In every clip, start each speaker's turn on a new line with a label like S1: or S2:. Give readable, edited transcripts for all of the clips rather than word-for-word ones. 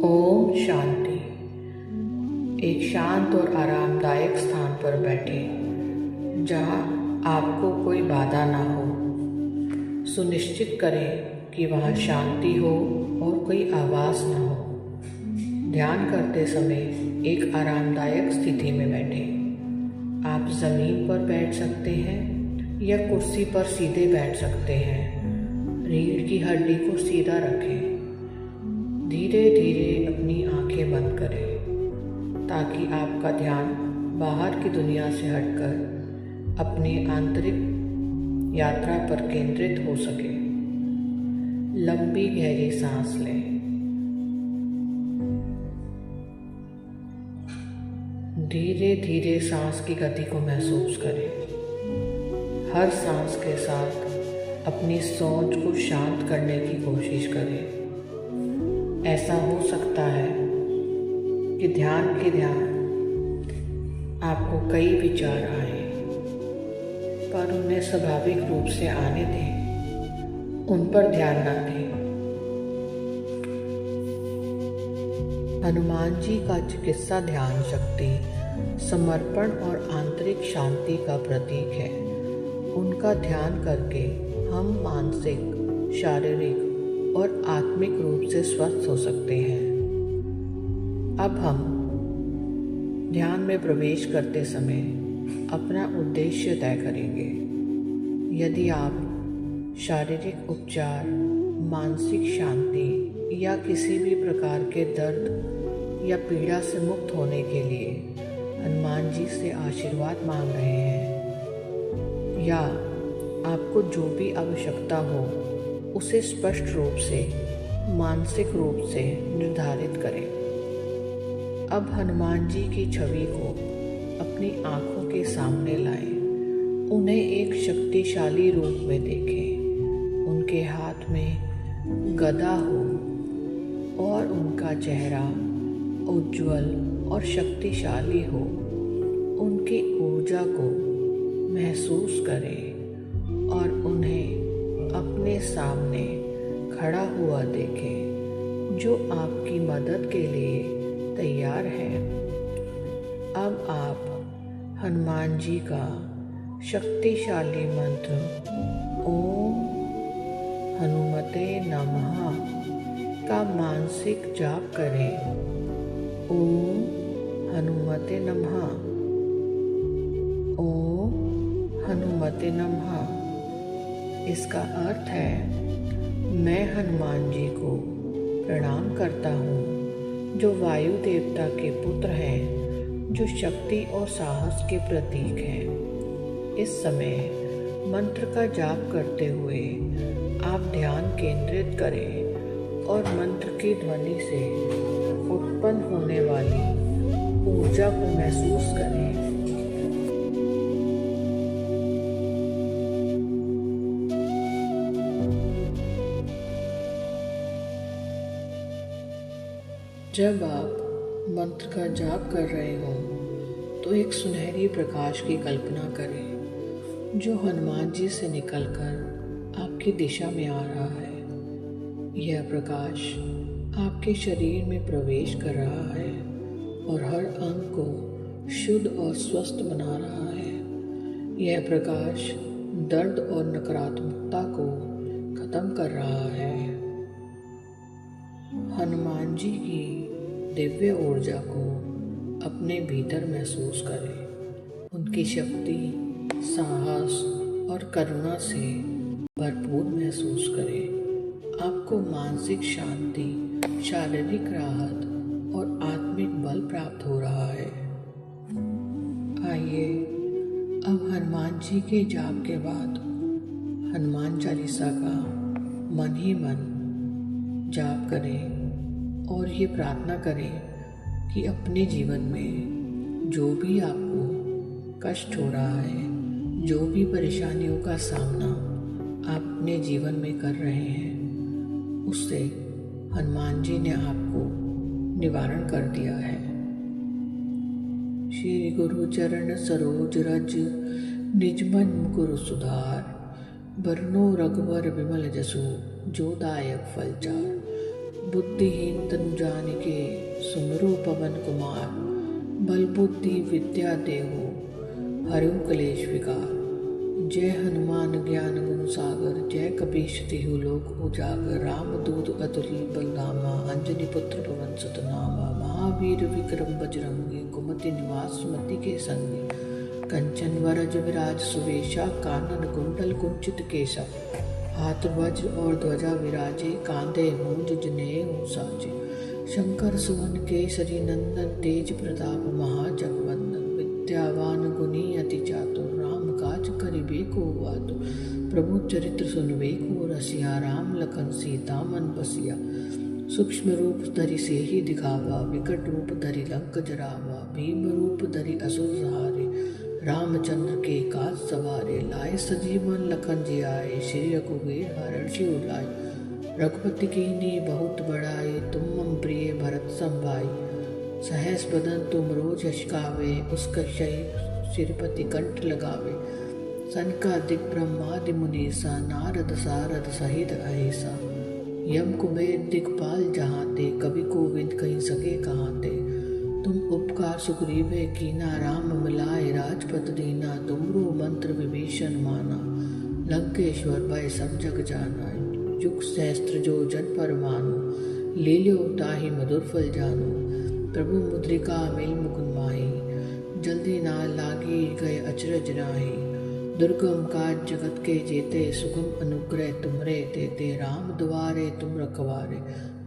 S1: ओम शांति। एक शांत और आरामदायक स्थान पर बैठे जहाँ आपको कोई बाधा ना हो। सुनिश्चित करें कि वहाँ शांति हो और कोई आवाज़ ना हो। ध्यान करते समय एक आरामदायक स्थिति में बैठें। आप ज़मीन पर बैठ सकते हैं या कुर्सी पर सीधे बैठ सकते हैं। रीढ़ की हड्डी को सीधा रखें। धीरे धीरे अपनी आंखें बंद करें ताकि आपका ध्यान बाहर की दुनिया से हटकर अपनी आंतरिक यात्रा पर केंद्रित हो सके। लंबी गहरी सांस लें। धीरे धीरे सांस की गति को महसूस करें। हर सांस के साथ अपनी सोच को शांत करने की कोशिश करें। ऐसा हो सकता है कि ध्यान आपको कई विचार आए, पर उन्हें स्वाभाविक रूप से आने दें, उन पर ध्यान न दें। हनुमान जी का चिकित्सा ध्यान शक्ति, समर्पण और आंतरिक शांति का प्रतीक है। उनका ध्यान करके हम मानसिक, शारीरिक और आत्मिक रूप से स्वस्थ हो सकते हैं। अब हम ध्यान में प्रवेश करते समय अपना उद्देश्य तय करेंगे। यदि आप शारीरिक उपचार, मानसिक शांति या किसी भी प्रकार के दर्द या पीड़ा से मुक्त होने के लिए हनुमान जी से आशीर्वाद मांग रहे हैं, या आपको जो भी आवश्यकता हो उसे स्पष्ट रूप से, मानसिक रूप से निर्धारित करें। अब हनुमान जी की छवि को अपनी आंखों के सामने लाएं। उन्हें एक शक्तिशाली रूप में देखें। उनके हाथ में गदा हो और उनका चेहरा उज्जवल और शक्तिशाली हो। उनकी ऊर्जा को महसूस करें और उन्हें अपने सामने खड़ा हुआ देखें, जो आपकी मदद के लिए तैयार है। अब आप हनुमान जी का शक्तिशाली मंत्र ओम हनुमते नमः का मानसिक जाप करें। ओम हनुमते नमः, ओम हनुमते नमः। इसका अर्थ है, मैं हनुमान जी को प्रणाम करता हूँ, जो वायु देवता के पुत्र हैं, जो शक्ति और साहस के प्रतीक हैं। इस समय मंत्र का जाप करते हुए आप ध्यान केंद्रित करें और मंत्र की ध्वनि से उत्पन्न होने वाली ऊर्जा को महसूस करें। जब आप मंत्र का जाप कर रहे हों तो एक सुनहरी प्रकाश की कल्पना करें, जो हनुमान जी से निकलकर आपकी दिशा में आ रहा है। यह प्रकाश आपके शरीर में प्रवेश कर रहा है और हर अंग को शुद्ध और स्वस्थ बना रहा है। यह प्रकाश दर्द और नकारात्मकता को खत्म कर रहा है। हनुमान जी की दिव्य ऊर्जा को अपने भीतर महसूस करें। उनकी शक्ति, साहस और करुणा से भरपूर महसूस करें। आपको मानसिक शांति, शारीरिक राहत और आत्मिक बल प्राप्त हो रहा है। आइए अब हनुमान जी के जाप के बाद हनुमान चालीसा का मन ही मन जाप करें और ये प्रार्थना करें कि अपने जीवन में जो भी आपको कष्ट हो रहा है, जो भी परेशानियों का सामना आप अपने जीवन में कर रहे हैं, उससे हनुमान जी ने आपको निवारण कर दिया है। श्री गुरु चरण सरोज रज निज मन मुकुर सुधार, बरनो रघुवर विमल जसु जो दायक फल चार। बुद्धिहीन तनु जानिके सुमरो पवन कुमार। बल बुद्धि विद्या देहु हरिउ कलेश विकार। जय हनुमान ज्ञान गुण सागर, जय कपीश तिहु लोक उजागर। राम दूत अतुलित बलधामा, अंजनी पुत्र पवन सुत नामा। महावीर विक्रम बजरंगी, कुमति निवास सुमति के संगी। कंचन वरज विराज सुवेशा, कानन कुंडल कुंचित केशा। हाथ वज्र और ध्वजा विराजे, कांधे मूंज जनेऊ साजे। शंकर सुवन केसरी नंदन, तेज प्रताप महाजगवंदन। विद्यावान गुणी अति चातुर, राम काज करिबे को आतुर। प्रभु चरित्र सुनबे को रसिया, राम लखन सीता मन बसिया। सूक्ष्म रूप धरि सेहि दिखावा, विकट रूप धरि लंक जरावा। भीम रूप धरि असुर सहारे, रामचंद्र के काज सवारे। लाए सजीवन लखन जियाए, श्री रघुवीर हर्षि उलाए। रघुपति कीन्ही बहुत बड़ाई, तुम मम प्रिय भरत सम भाई। सहस बदन तुम रोज यश गावे, उसका सिरपति कंठ लगावे। सनकादिक ब्रह्मादि मुनीसा, नारद सारद सहित अहिसा। यम कुबेर दिखपाल जहाँ ते, कवि कोविद कहीं सके कहाँ ते। तुम उपकार सुग्रीवे कीना, राम मिलाए राजपद दीना। तुमरो मंत्र विभीषण माना, लंकेश्वर भय सब जग जाना। युग सहस्त्र जो जन पर मानो, लील्यो ताहि मधुर फल जानो। प्रभु मुद्रिका मिल मुकुन माही, जल्दी ना लागी गए अचरज नाही। दुर्गम काज जगत के जेते, सुगम अनुग्रह तुमरे तेते। राम दुआरे तुम रखवारे,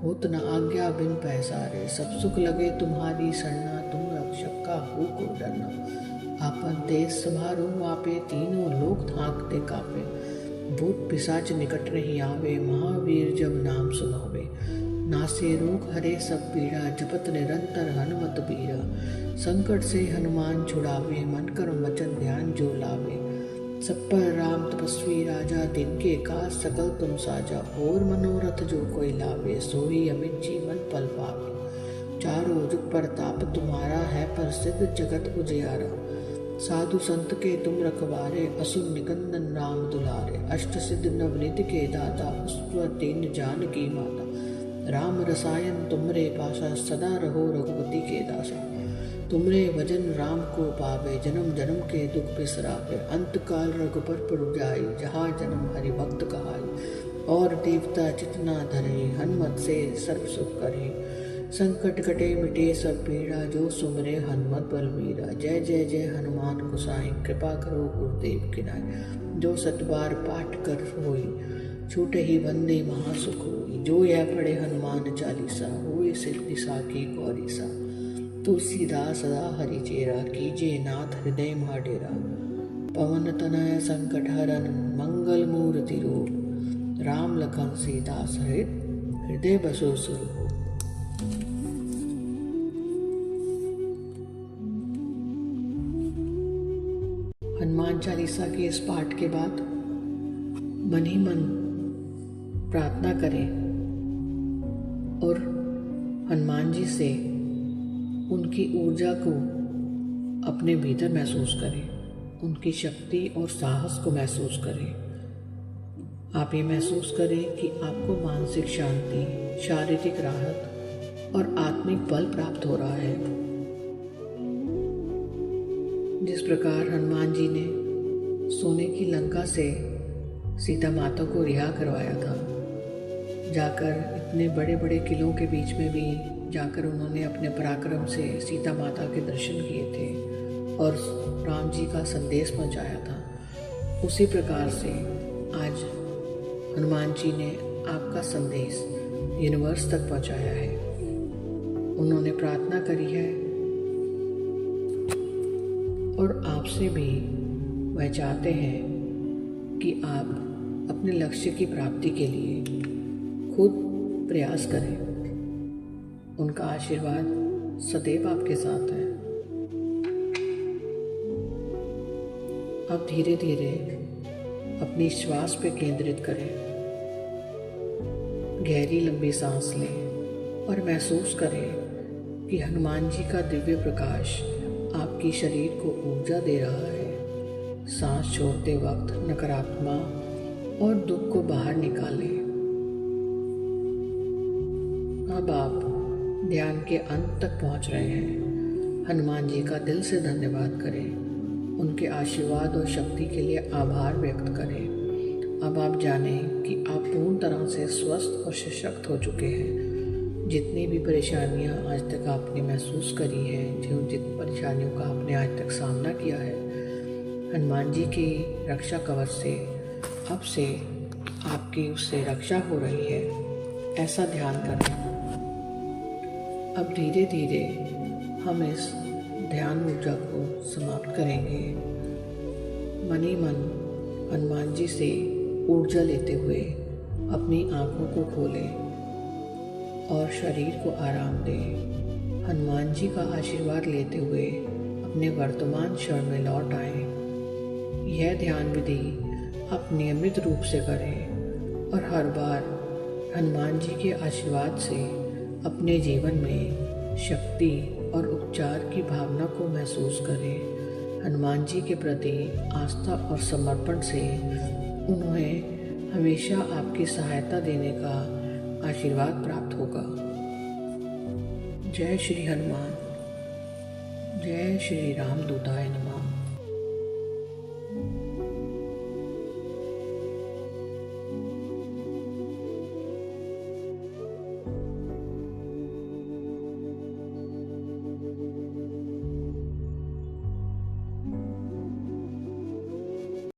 S1: होत न आज्ञा बिन पैसारे। सब सुख लगे तुम्हारी सरना, तुम रक्षक का हो को डरना। आपन देश संभारो आपे, तीनों लोक थाकते कापे। भूत पिशाच निकट नहीं आवे, महावीर जब नाम सुनावे। नासे रोग हरे सब पीड़ा, जपत निरंतर हनुमत बीरा। संकट से हनुमान छुड़ावे, मन कर्म वचन ध्यान जो लावे। सब पर राम तपस्वी राजा, तिनके काज सकल तुम साजा। और मनोरथ जो कोई लावे, सोई अमित जीवन पल पावे। चारों जुग प्रताप तुम्हारा, है प्रसिद्ध जगत उजियारा। साधु संत के तुम रखवारे, असुर निकंदन राम दुलारे। अष्ट सिद्ध नवनिधि के दाता, उस तीन जानकी माता। राम रसायन तुमरे पासा, सदा रहो रघुपति के दासा। तुमरे भजन राम को पावे, जन्म जन्म के दुख बिसरावे। अंत काल रघुबर पुर जाई, जहाँ जन्म हरि भक्त कहाई। और देवता चितना धरे, हनुमत से सर्व सुख करे। संकट कटे मिटे सब पीड़ा, जो सुमरे हनुमत बलवीरा। जय जय जय हनुमान गोसाई, कृपा करो गुरुदेव की नाई। जो सतबार पाठ कर होई, छूटे ही बंदे महासुख होई। जो यह पढ़े हनुमान चालीसा, होए सिद्धि साखी गौरीसा। तुलसीदास सदा हरि चेरा, कीजे नाथ हृदय महा डेरा। पवन तनय संकट हरन, मंगल मूर्ति रूप। राम लखन सीता सहित, हृदय बसो स्वरूप। हनुमान चालीसा के इस पाठ के बाद मन ही मन प्रार्थना करें और हनुमान जी से उनकी ऊर्जा को अपने भीतर महसूस करें, उनकी शक्ति और साहस को महसूस करें। आप ये महसूस करें कि आपको मानसिक शांति, शारीरिक राहत और आत्मिक बल प्राप्त हो रहा है। जिस प्रकार हनुमान जी ने सोने की लंका से सीता माता को रिहा करवाया था, जाकर इतने बड़े बड़े किलों के बीच में भी जाकर उन्होंने अपने पराक्रम से सीता माता के दर्शन किए थे और राम जी का संदेश पहुंचाया था। उसी प्रकार से आज हनुमान जी ने आपका संदेश यूनिवर्स तक पहुंचाया है। उन्होंने प्रार्थना करी है और आपसे भी वह चाहते हैं कि आप अपने लक्ष्य की प्राप्ति के लिए खुद प्रयास करें। उनका आशीर्वाद सदैव आपके साथ है। अब धीरे धीरे अपनी श्वास पे केंद्रित करें। गहरी लंबी सांस लें और महसूस करें कि हनुमान जी का दिव्य प्रकाश आपकी शरीर को ऊर्जा दे रहा है। सांस छोड़ते वक्त नकारात्मक और दुख को बाहर निकालें। अब आप ध्यान के अंत तक पहुंच रहे हैं। हनुमान जी का दिल से धन्यवाद करें। उनके आशीर्वाद और शक्ति के लिए आभार व्यक्त करें। अब आप जानें कि आप पूर्ण तरह से स्वस्थ और सशक्त हो चुके हैं। जितनी भी परेशानियां आज तक आपने महसूस करी हैं, जिन परेशानियों का आपने आज तक सामना किया है, हनुमान जी की रक्षा कवच से अब से आपकी उससे रक्षा हो रही है, ऐसा ध्यान करें। अब धीरे धीरे हम इस ध्यान ऊर्जा को समाप्त करेंगे। मन ही मन हनुमान जी से ऊर्जा लेते हुए अपनी आँखों को खोलें और शरीर को आराम दें। हनुमान जी का आशीर्वाद लेते हुए अपने वर्तमान क्षण में लौट आएं। यह ध्यान विधि आप नियमित रूप से करें और हर बार हनुमान जी के आशीर्वाद से अपने जीवन में शक्ति और उपचार की भावना को महसूस करें। हनुमान जी के प्रति आस्था और समर्पण से उन्हें हमेशा आपकी सहायता देने का आशीर्वाद प्राप्त होगा। जय श्री हनुमान। जय श्री राम दूताय नमः।